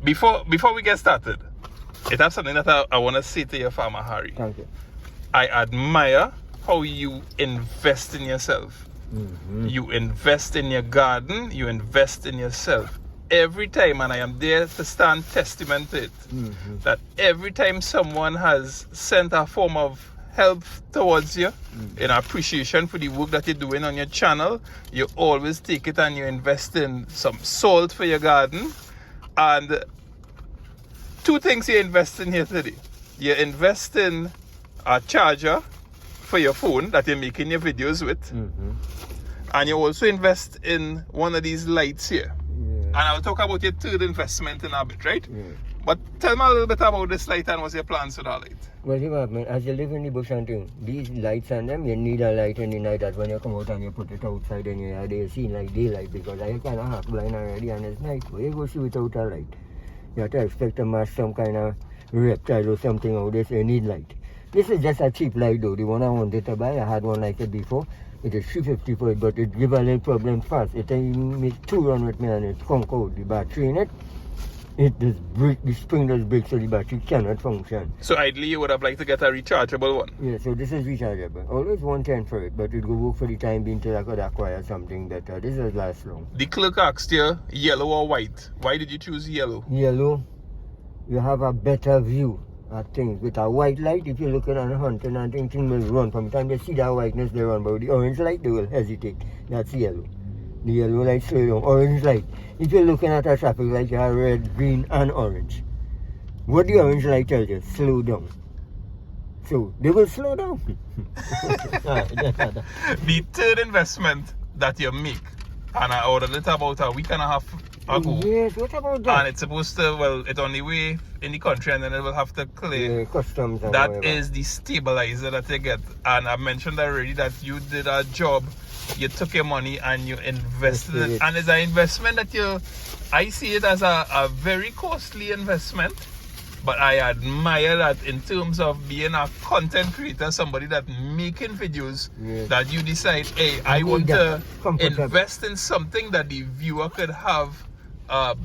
before we get started, it has something that I want to say to you, Farmer Harry. Thank you. I admire how you invest in yourself. Mm-hmm. You invest in your garden, you invest in yourself. Every time, and I am there to stand testament to it, that every time someone has sent a form of help towards you, in appreciation for the work that you're doing on your channel, you always take it and you invest in some salt for your garden. And two things you invest in here today. You invest in a charger for your phone that you're making your videos with, and you also invest in one of these lights here. And I'll talk about your third investment in a bit, right? But tell me a little bit about this light and what's your plans for that light? Well, you know, man, as you live in the bush and thing, these lights and them, you need a light in the night that when you come out and you put it outside and you see like daylight, because I kind of half blind already and it's night. Where you go see without a light? You have to expect to match some kind of reptile or something out there, so you need light. This is just a cheap light though, the one I wanted to buy. I had one like it before. It is $350 for it, but it give a little problem fast. It make 2 run with me and it conk out the battery in it. It just break, the spring does break, so the battery cannot function. So ideally you would have liked to get a rechargeable one. Yeah, so this is rechargeable. Always 110 for it, but it will work for the time being till I could acquire something better. This will last long. The clerk asked you, yellow or white. Why did you choose yellow? Yellow, you have a better view at things. With a white light, if you're looking at hunting and things will run. From the time they see that whiteness, they run. But with the orange light, they will hesitate. That's yellow. The yellow light slow down. Orange light, if you're looking at a traffic light, you have red, green, and orange. What the orange light tells you? Slow down. So they will slow down. The third investment that you make, and I ordered it about a week and a half ago. Yes, what about that? And it's supposed to, well, it's on the way in the country and then it will have to clear. Customs and That whatever. is the stabilizer that you get. And I mentioned already that you did a job. You took your money and you invested in it. And it's an investment that I see it as a very costly investment. But I admire that in terms of being a content creator, somebody that making videos, that you decide, hey, I want to invest in something that the viewer could have a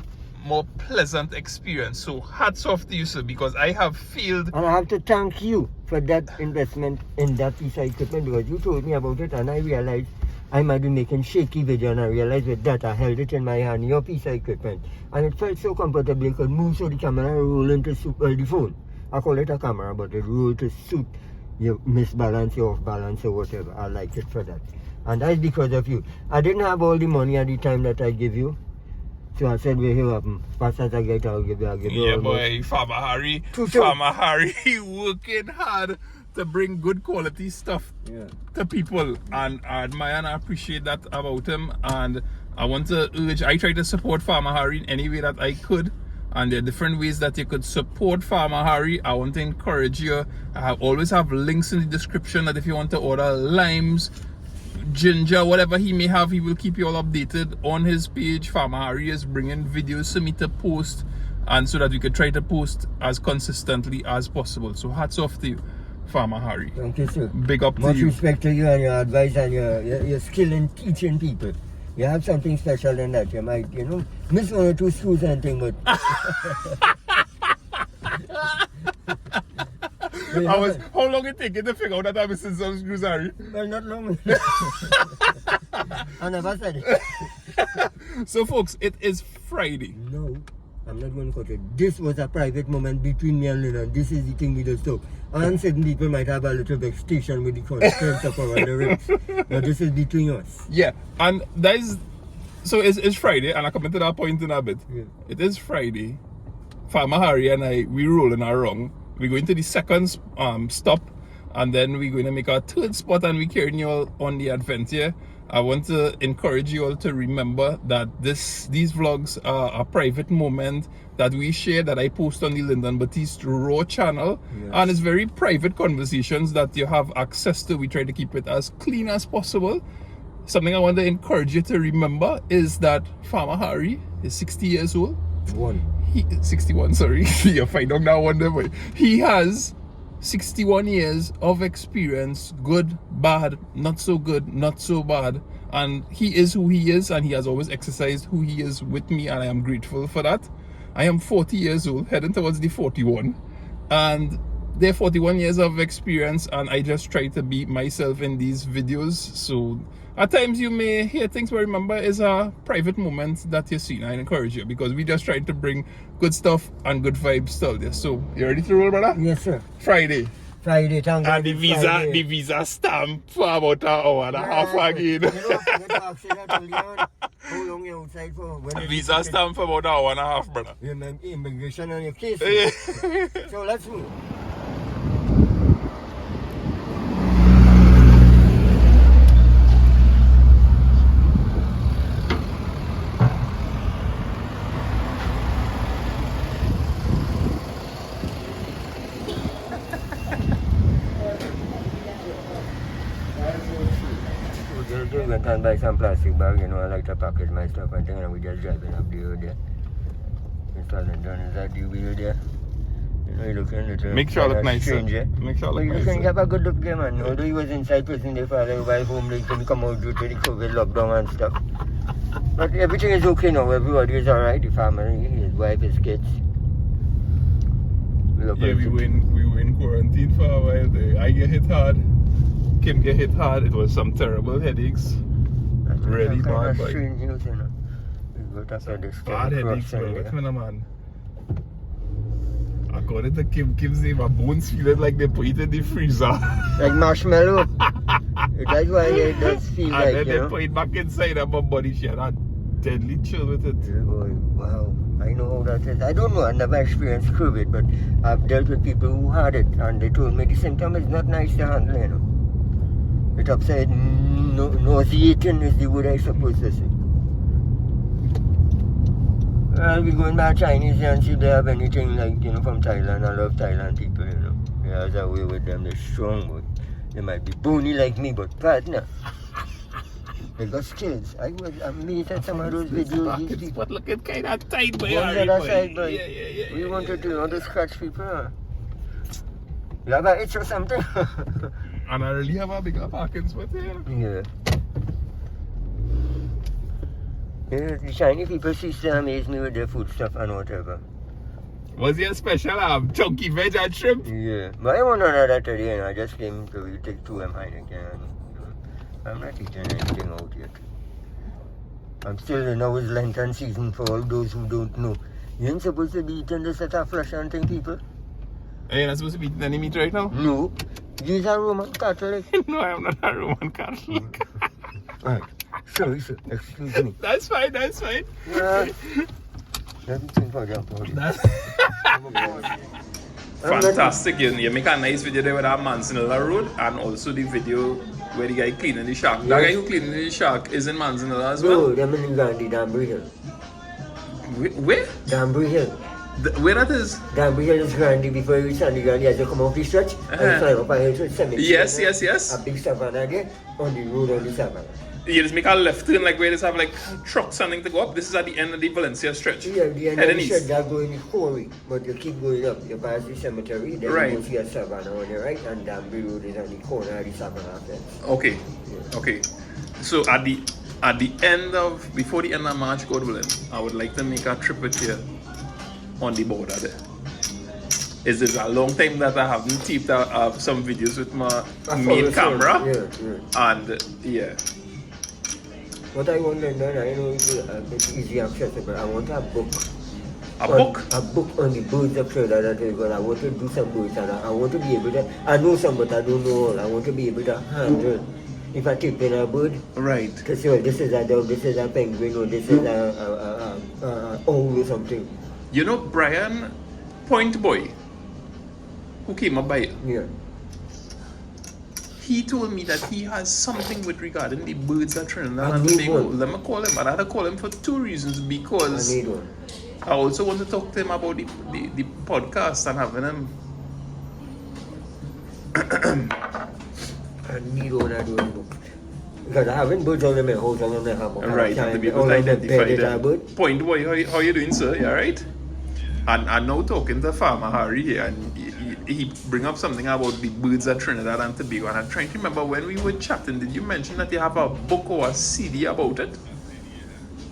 more pleasant experience. So hats off to you, sir, because I have felt... And I have to thank you for that investment in that piece of equipment, because you told me about it and I realized I might be making shaky video, and I realized with that I held it in my hand, your piece of equipment, and it felt so comfortable. It could move so the camera roll into suit the phone. I call it a camera, but it rolled to suit your misbalance, your off balance or whatever. I like it for that. And that's because of you. I didn't have all the money at the time that I give you. So I said, well, here happen. Fast as I get, I'll give you. Yeah, boy, Farmer Harry. Farmer Harry working hard to bring good quality stuff to people, and I admire and I appreciate that about him. And I want to urge, I try to support Farmer Harry in any way that I could, and there are different ways that you could support Farmer Harry. I want to encourage you. I always have links in the description that if you want to order limes, ginger, whatever he may have, he will keep you all updated on his page. Farmer Harry is bringing videos for me to post, and so that we could try to post as consistently as possible. So hats off to you, Farmer Harry. Thank you, sir. Big up to Much you. respect to you and your advice and your skill in teaching people. You have something special in that. You might, miss 1 or 2 schools and things, but... How long it take you to figure out that I'm missing some screws, Harry? Well, not long. I never said it. So, folks, it is Friday. No, I'm not going to cut it. This was a private moment between me and Lynn. This is the thing we just talk. And certain people might have a little vexation with the constraints of our lyrics. But this is between us. Yeah, and that is... So, it's Friday, and I come to that point in a bit. Yeah. It is Friday. Farmer Harry and I, we rolling around. We're going to the second stop, and then we're going to make our third spot, and we're carrying you all on the adventure. I want to encourage you all to remember that these vlogs are a private moment that we share, that I post on the Lyndon Batiste Raw channel. Yes. And it's very private conversations that you have access to. We try to keep it as clean as possible. Something I want to encourage you to remember is that Farmer Harry is 60 years old. 61, sorry. You're fine on that one, boy. He has 61 years of experience, good, bad, not so good, not so bad. And he is who he is, and he has always exercised who he is with me, and I am grateful for that. I am 40 years old, heading towards the 41, and they're 41 years of experience, and I just try to be myself in these videos. So at times you may hear things, but remember, it's a private moment that you're seeing. I encourage you, because we just trying to bring good stuff and good vibes to all this. So you ready to roll, brother? Yes, sir. Friday. Friday, thank And God the it's Friday. visa stamp for about an hour and a half again. You know, forget to ask you that earlier on. How long you outside for? When Visa stamp for about an hour and a half, brother. You have immigration on your case. Yeah. So let's move. We went and buy some plastic bag, you know, I like to package my stuff and thing, and we just driving up the road there. Installing done, is that the wheel there? You know, you're looking at it. Make sure I look nice. Strange, eh? Make sure I But look you nice. can have a good look there, man. Although he was inside prison there for a little while home, they couldn't come out due to the COVID lockdown and stuff. But everything is okay now, everybody is alright, the family, his wife, his kids. Yeah, we were in quarantine for a while there. I get hit hard. Kim get hit hard. It was some terrible headaches. Really bad, boy. Strange news, you know. We got up at this Bad headaches, crossing bro. there. What's my man? According to Kim's name, my bones feeling like they put it in the freezer. Like marshmallow. That's why it does feel And like, then you they know. put it back inside of my body. She had a deadly chill with it. Yeah, boy, wow. I know how that is. I don't know, I've never experienced COVID, but I've dealt with people who had it, and they told me the symptom is not nice to handle, you know. It upset, nauseating is the word I supposed to say. I'll be going back Chinese and see if they have anything like, you know, from Thailand. I love Thailand people, you know. There's a way with them, they're strong, but they might be bony like me, but partner. They got skills. I was amazed at some of those videos. These people. But looking kind of tight, boy. One Harry, other boy. side, boy. Yeah. We wanted to know the scratch people. Huh? You have an itch or something? And I really have a bigger parking spot here. Yeah. Yeah, the Chinese people still amaze me with their food stuff and whatever. Was your special chunky veg and shrimp? Yeah. But I want another today, and I just came to take 2M Heineken. And, I'm not eating anything out yet. I'm still in our Lenten season for all those who don't know. You ain't supposed to be eating this at a flesh and thing, people. Are you not supposed to be eating any meat right now? No. These are Roman Catholic. No, I am not a Roman Catholic. Right. Sorry, sir. Excuse me. That's fine. Yeah. Everything for them. Fantastic. You make a nice video there with our Manzanilla Road, and also the video where the guy cleaning the shark. That guy who cleaning the shark is in Manzanilla as well. No, them in Gandhi, Danbury Hill. Where? Danbury Hill. Where that is? Danbury Hill is Gandhi before you reach Sandy Gandhi as you come off the stretch. And you climb up a hill to the cemetery. Yes. A big savannah there on the road on the savannah. You just make a left turn like where they have like trucks something to go up. This is at the end of the Valencia stretch. Yeah, the end of Heading the east. stretch that go in the quarry, but you keep going up. You pass the cemetery, then Right. you go see a savannah on your right, and Danbury Road is on the corner of the savannah fence. Okay. Yeah. Okay. So at the end of before the end of March, God willing, I would like to make a trip with you on the border there. It's just a long time that I haven't taped some videos with my main camera. Yeah. And yeah. What I want to do, I know it's easy accessible. I want a book. A book? A book on the birds of Trinidad and Tobago. I want to do some birds, and I want to be able to. I know some, but I don't know all. I want to be able to handle. If I tip in a bird, Right. to say, well, this is a dog, this is a penguin, or this is a owl or something. You know Brian Point Boy, who came up by it? Yeah. He told me that he has something with regarding the birds at Trinidad I and need Tobago. one. Let me call him. And I had to call him for two reasons. I Because need one. I also want to talk to him about the podcast and having him. I need one of those books. Because I haven't birds all in my house, all in my hammock. Right, and to be able all to of them identify bedded are them. bird. Point Boy, how you doing, sir? You alright? And I'm now talking to Farmer Harry here, and he bring up something about the birds at Trinidad and Tobago. And I'm trying to remember when we were chatting, did you mention that you have a book or a CD about it?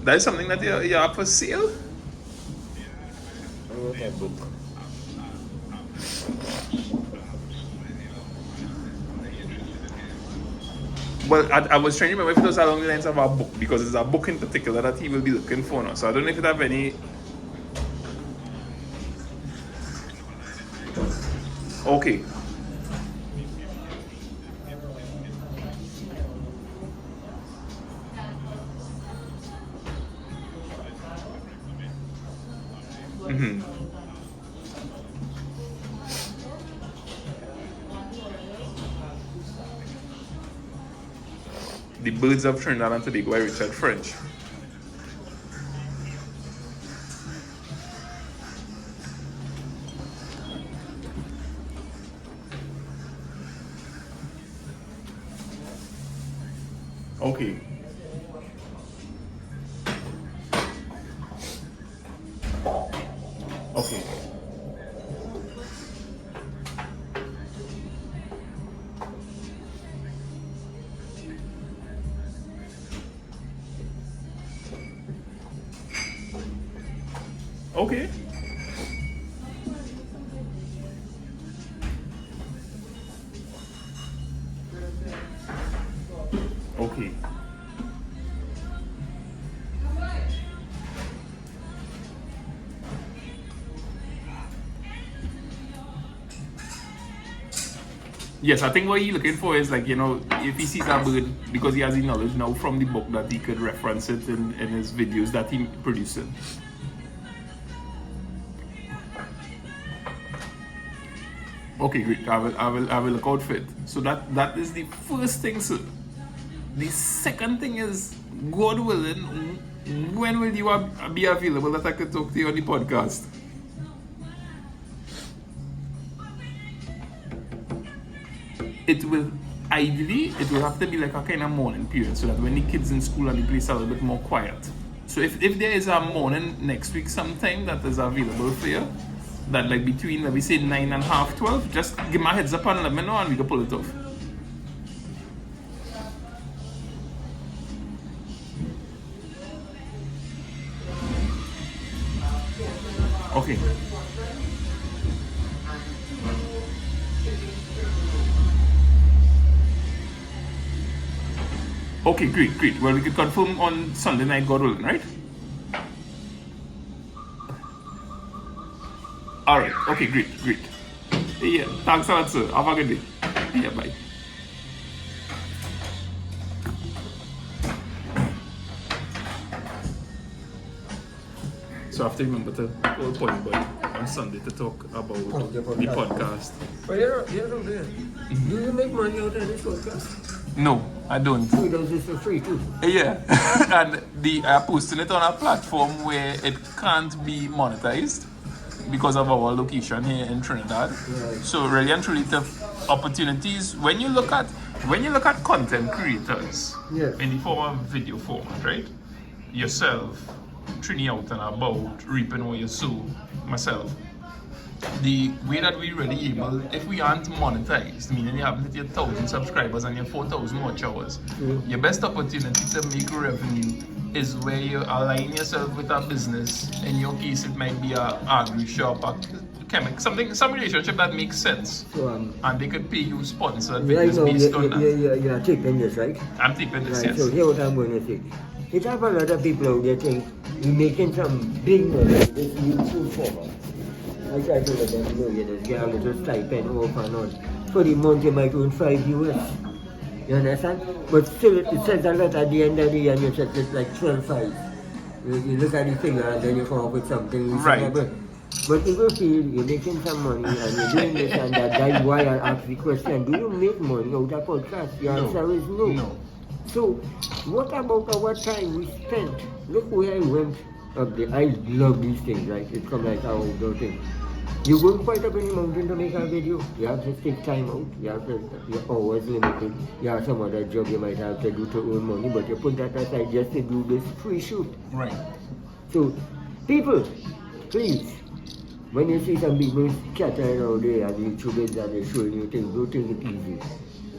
That is something that you have for sale? wrote a book. Well, I was trying to remember if it was along the lines of a book, because it's a book in particular that he will be looking for now. So I don't know if it have any. Okay. Mm-hmm. The Birds of Trinidad and Tobago by Richard French. Okay. Okay. Okay. Okay. Yes, I think what he's looking for is, like, if he sees a bird, because he has the knowledge now from the book, that he could reference it in his videos that he produces. Okay, great. I will look out for it. So that is the first thing, sir. The second thing is, God willing, when will you be available that I could talk to you on the podcast? It will have to be like a kind of morning period, so that when the kids in school and the place are a little bit more quiet. So if there is a morning next week sometime that is available for you, that like between, let me say, 9 and half 12, just give me a heads up and let me know and we can pull it off. Okay. Okay, great. Well, we could confirm on Sunday night, God willing, right? Alright, okay, great. Yeah, thanks a lot, sir. Have a good day. Yeah, bye. So I have to remember to call Point Boy on Sunday to talk about the podcast. But you're there. Do you make money out of this podcast? No, I don't. He does this for free too. Yeah, and I'm posting it on a platform where it can't be monetized because of our location here in Trinidad. Right. So really and truly, the opportunities when you look at content creators, Yes. in the form of video format, right? Yourself, Trini out and about, reaping what you sow, myself. The way that we really able, if we aren't monetized, meaning you haven't hit your 1,000 subscribers and your 4,000 watch hours, your best opportunity to make revenue is where you align yourself with a business. In your case, it might be a agri shop, a chemical, some relationship that makes sense. So, and they could pay you sponsored right videos now, based on that. you're taking this, right? I'm taking this, Right, yes. so here's what I'm going to say. It have a lot of people out there think you're making some big money with this YouTube format. I try to let them know, you just get a little stipend off and on. For the month you might earn 5 US. You understand? But still it says a lot at the end of the year and you check it's like 12 5. You look at the figure and then you come up with something reasonable. But if you feel you're making some money and you're doing this and that's why I ask the question, do you make money out of podcast? The answer is no. No. So, what about our time we spent? Look where I went up there. I love these things, right? It's come like our outdoor thing. You go quite up in the mountain to make a video. You have to take time out. You have to, you're always limited. You have some other job you might have to do to earn money, but you put that aside just to do this free shoot. Right. So, people, please, when you see some people chattering out there and YouTubers and they're showing you things, don't take it easy.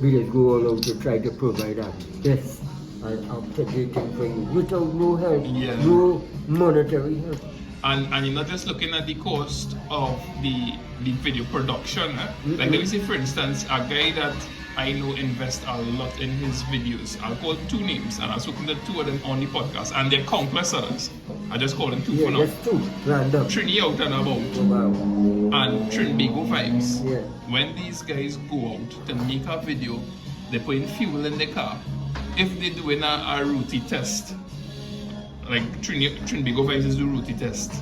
We just go all out to try to provide that best and up-to-date thing for you without no help, Yeah. no monetary help. And you're not just looking at the cost of the video production. Like, let me say, for instance, a guy that I know invests a lot in his videos. I'll call two names, and I've spoken to two of them on the podcast, and they're countless others. I just call them two for now. Just two, random. Trini Out and About, and Trinbago Vibes. Yeah. When these guys go out to make a video, they put in fuel in the car. If they're doing a routine test, like Trinbago Vibes is the routine test,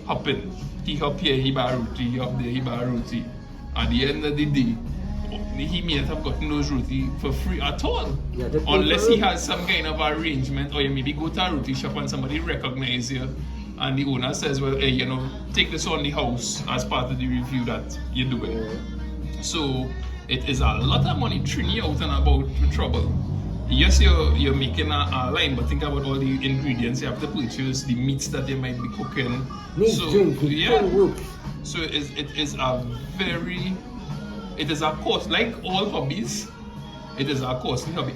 hop in. He hop here, he buy a routine, he hop there, he buy a routine. At the end of the day, he may not have gotten those roti for free at all. Yeah, unless he has some kind of arrangement, or you maybe go to a roti shop and somebody recognize you and the owner says, well, hey, take this on the house as part of the review that you're doing. Yeah. So it is a lot of money Trini Out and About with trouble. Yes, you're making a line, but think about all the ingredients you have to purchase, the meats that they might be cooking. So it is a cost, like all hobbies. It is a costly hobby.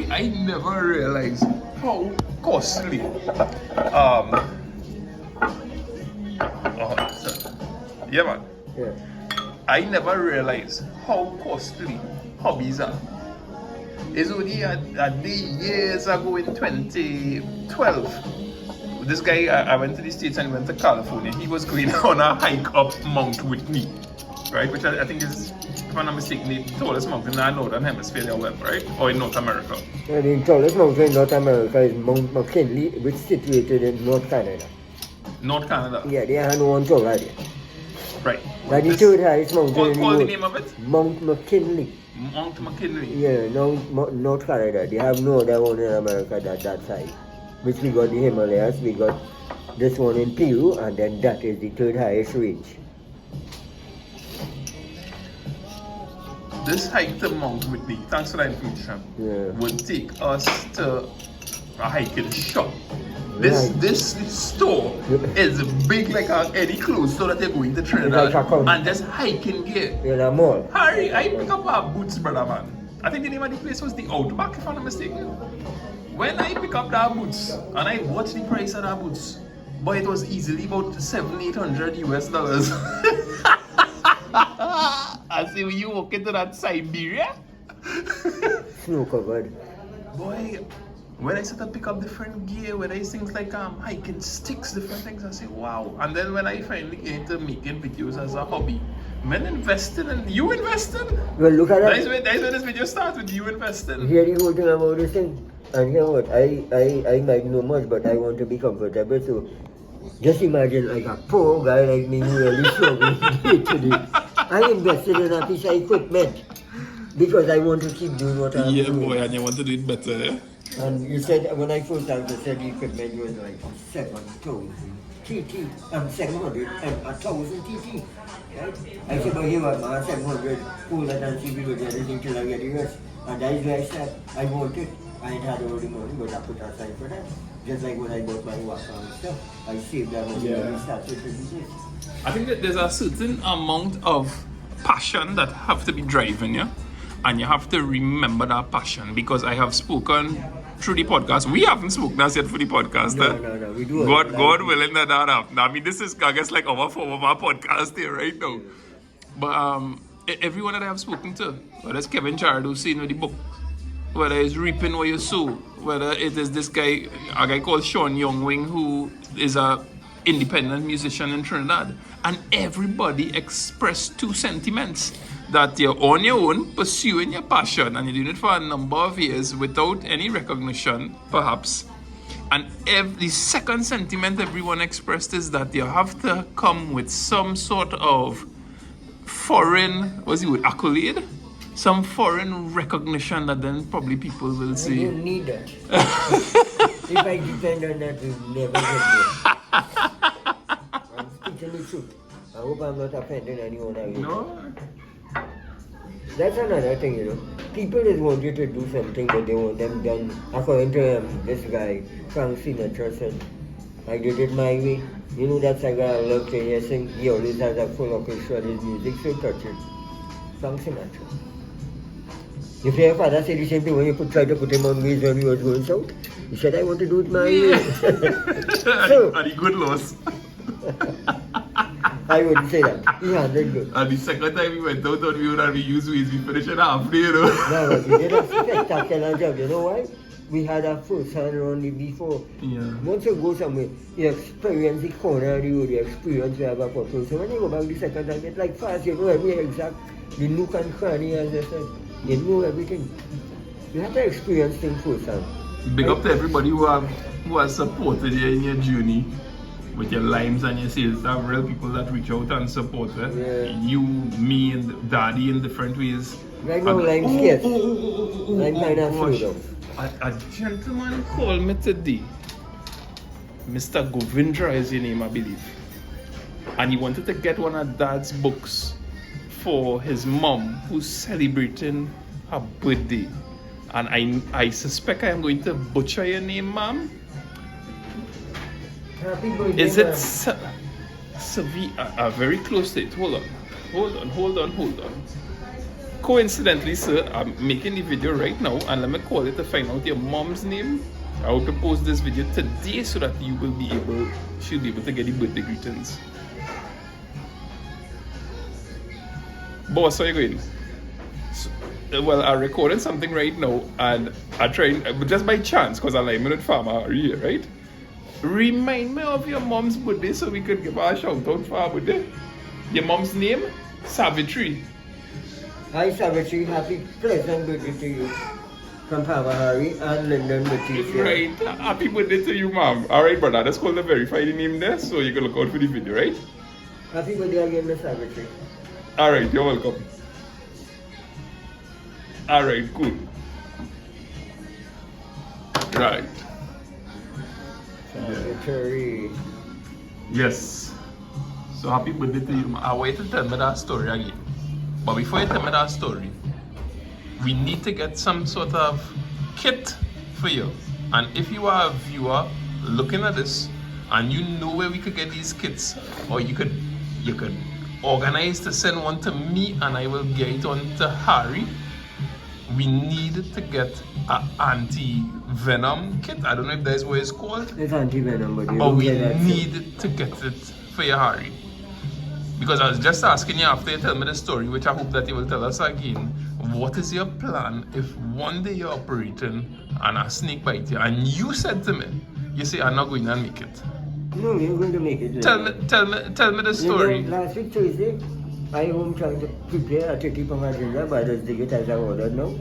I never realized how costly. Yeah, man. Yeah. I never realized how costly hobbies are. It's only a day years ago in 2012. This guy, I went to the States and went to California. He was going on a hike up Mount Whitney, right? Which I think is, if I'm not mistaken, the tallest mountain in the Northern Hemisphere, right? Or in North America. Yeah, the tallest mountain in North America is Mount McKinley, which is situated in North Canada. North Canada? Yeah, they have no one taller there. Right. But the third highest mountain in the Call the name of it? Mount McKinley. Mount McKinley? Yeah, North Canada. They have no other one in America that size. Which we got the Himalayas, we got this one in Peru, and then that is the third highest range. This hike to Mount Whitney, thanks for that information, would take us to a hiking shop. This store is big like any clothes store that you're going to Trinidad and just hiking gear. Yeah, mall. Harry, I pick up our boots, brother man. I think the name of the place was the Outback, if I'm not mistaken. When I pick up that boots and I watch the price of that boots, boy, it was easily about $700-800 US. I say, when you walk into that Siberia, snow covered. Boy, when I start to pick up different gear, whether it's things like hiking sticks, different things, I say, wow. And then when I finally get into making videos as a hobby, men invested and you invested. Well, look at that. That's where this video starts with you investing. Here the whole thing about this thing. And you know what? I might know much, but I want to be comfortable. So just imagine like a poor guy like me who really struggling today. I invested in a piece of equipment because I want to keep doing what I'm doing. Yeah, boy, and you want to do it better, eh? And you said, when I first started, you said the equipment was like 7,000 TT, 700 and 1,000 TT. Right? I said, but here was 700, pull that and see if we would get everything till I get the rest. And that is where I said, I want it. I ain't had all the money, but I put aside for that. Just like when I bought my walker and stuff, I saved that money and I started to do this. I think that there's a certain amount of passion that have to be driving you, and you have to remember that passion, because I have spoken through the podcast. We haven't spoken as yet for the podcast. No, we do. God willing that happen. I mean, this is, I guess, like our form of our podcast here right now. But everyone that I have spoken to, whether it's Kevin Chard who's seen with the book, whether it's Reaping What You Sow, whether it is this guy, a guy called Sean Youngwing, who is a independent musician in Trinidad, and everybody expressed two sentiments: that you're on your own pursuing your passion and you're doing it for a number of years without any recognition perhaps, and the second sentiment everyone expressed is that you have to come with some sort of foreign, accolade, some foreign recognition that then probably people will say. You don't need that. If I depend on that, we'll never get there. I'm speaking the truth. I hope I'm not offending anyone out here. No. That's another thing, you know. People just want you to do something, but they want them done. According to this guy, Frank Sinatra said, I did it my way. You know, that's a guy I love to hear sing. He always has a full orchestra, his music so touching. Frank Sinatra. If your father said the same thing when you try to put him on ways when he was going south, he said, I want to do it my way. So, and he good loss. I wouldn't say that. He handled good. And the second time we went out on we would use ways, we finished in half day, you know. No, but we did a spectacular job. You know why? We had a first hand round before. Yeah. Once you go somewhere, you experience the corner of the road, you experience where the photo. So when you go back the second time, it's like fast, you know every exact, the nook and cranny, as I said. You know everything. You have to experience things first hand. Big up to everybody who has supported you in your journey with your limes and your sales. There are real people that reach out and support you, me, and Daddy in different ways. Right now, lime's scarce. Lime kind of slowed down. A gentleman called me today. Mr. Govindra is your name, I believe. And he wanted to get one of Dad's books for his mom who's celebrating her birthday. And I suspect I am going to butcher your name, ma'am. Happy birthday, Is it very close to it? Hold on. Coincidentally, sir, I'm making the video right now, and let me call it to find out your mom's name. I want to post this video today so that she'll be able to get the birthday greetings. Boss, how are you going? Well, I'm recording something right now, and I'm trying, just by chance, because I'm like, minute farmer here, right? Remind me of your mom's birthday so we could give her a shout out for her birthday. Your mom's name? Savitri. Hi Savitri, happy pleasant birthday to you. From Papa Harry and Lyndon Batista. Right, happy birthday to you, ma'am. Alright, brother, let's call the verified name there so you can look out for the video, right? Happy birthday again, Miss Savitri. Alright, you're welcome. Alright, cool. Right. Savitri. Yes. So happy birthday to you, ma'am. I want you to tell me that story again. But before you tell me that story, we need to get some sort of kit for you. And if you are a viewer looking at this and you know where we could get these kits, or you could organize to send one to me and I will get it on to Harry. We need to get an anti-venom kit. I don't know if that's what it's called. It's anti-venom, but we need to get it for you, Harry. Because I was just asking you after you tell me the story, which I hope that you will tell us again. What is your plan if one day you're operating and a snake bite you, and you said to me, you say, I'm not going to make it? No, you're going to make it. Tell me the story. You know, last week Tuesday, I was trying to prepare a 30-pound agenda, but I just dig it as I ordered now.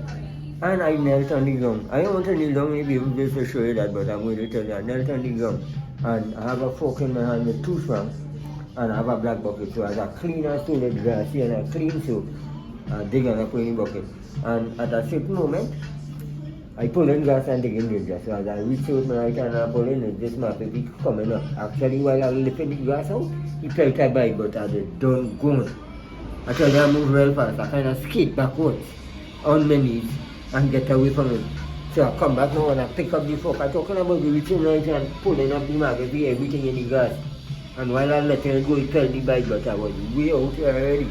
And I knelt on the ground. I don't want to kneel down, maybe just to show you that, but I'm going to tell you. I knelt on the ground. And I have a fork in my hand with 2 francs. And I have a black bucket, so as I clean and stole the grass here and I clean so I dig and I put in the bucket. And at a certain moment, I pull in grass and dig in the grass. So as I reach out my right hand and I pull in it, this mapper coming up. Actually, while I was lifting the grass out, he felt a bite, but I did don't go. I tell you I move real fast. I kind of skate backwards on my knees and get away from him. So I come back now and I pick up the fork. I'm talking about the reaching right hand, pulling up the maggot, everything in the grass. And while I let it go, it felt the bite, but I was way out here already.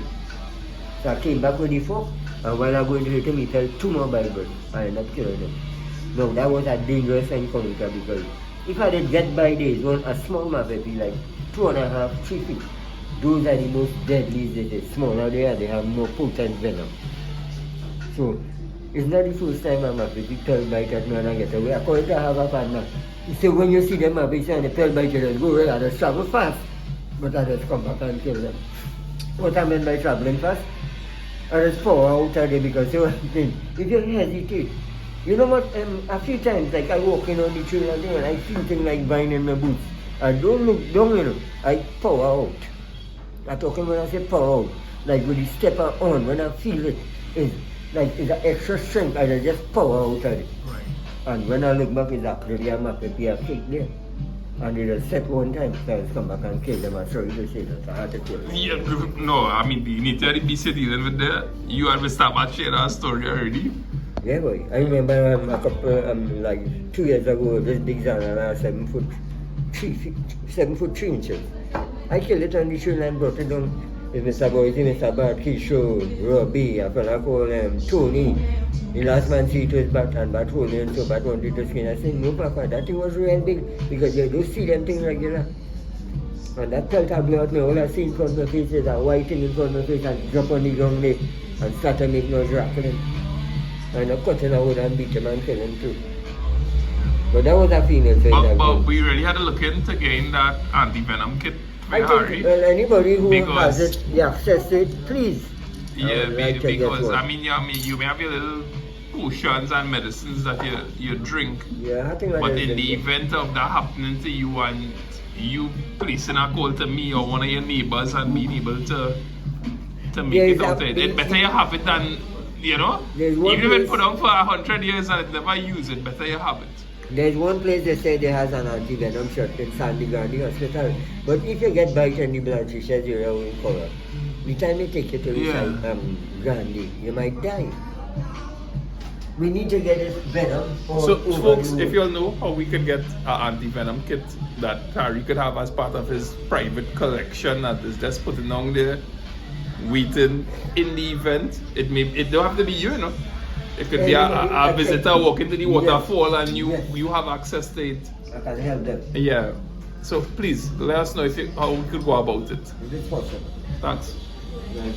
So I came back with the fork, and while I was going to hit him, he felt 2 more bite, but I ended up killing him. Now that was a dangerous encounter because if I did get by days, one a small mappepi like 2.5, 3 feet, those are the most deadly. They smaller they are, they have more potent venom. So it's not the first time a mappepi felt bite at me and I get away. According to I have a partner. So when you see them mappepi and the tail bite, you just go away and just travel fast. But I just come back and kill them. What I meant by traveling fast, I just pour out of there because if you hesitate, you know what, a few times like I walking on the trail and I feel things like vine in my boots. I don't look down, you know, I pour out. I'm talking when I say pour out, like when you step on, when I feel it, it's like it's an extra strength, I just pour out of it. Right. And when I look back, it's actually a mappepi a cake there. And they just set one time, so I just come back and kill them. I'm sorry to say that, I had to kill them. Yeah, no, I mean, the need to be dealing with that. You had to start and share that story already. Yeah, boy. I remember a couple, like 2 years ago, this big zan and I was 7 foot 3 inches. I killed it on the shoe and brought it down. It's Mr. Boyd, Mr. Bart, Kisho, Robbie, a fella called Tony. The last man see to his bat and bat holding and so bat wanted to skin. I said, no, Papa, that thing was real big because you don't see them things regular. And that felt a blow out me. All I see in front of my face is a white thing in front of my face and drop on the ground there and start to make noise rattling. And I cut in a wood and beat him and kill him too. But that was a female face. But we really had to look into getting that anti-venom kit for I Harry. think, well, anybody who Because- has it, the access to it, please. Yeah, like to get because one. I mean, you may have your little potions and medicines that you drink, Yeah, I think that but is in the it. event of that happening to you and you placing a call to me or one of your neighbors and being able to make There it is out, a- it better you have it than, you know, There's one even if it place- put on for 100 years and it never use it, better you have it. There's one place they say they has an anti-venom shot in Sandy Gandhi Hospital. But if you get bite and the blood says you're in color, the time they take you to the Yeah. side, Gandhi, you might die. We need to get this venom. So, folks, if you all know how we could get an anti-venom kit that Harry could have as part of his private collection that is just putting on there, waiting in the event, it don't have to be you, you know. It could be a visitor walking to the waterfall and you have access to it. I can help them. Yeah. So please let us know how we could go about it. Is it possible? Thanks. Welcome.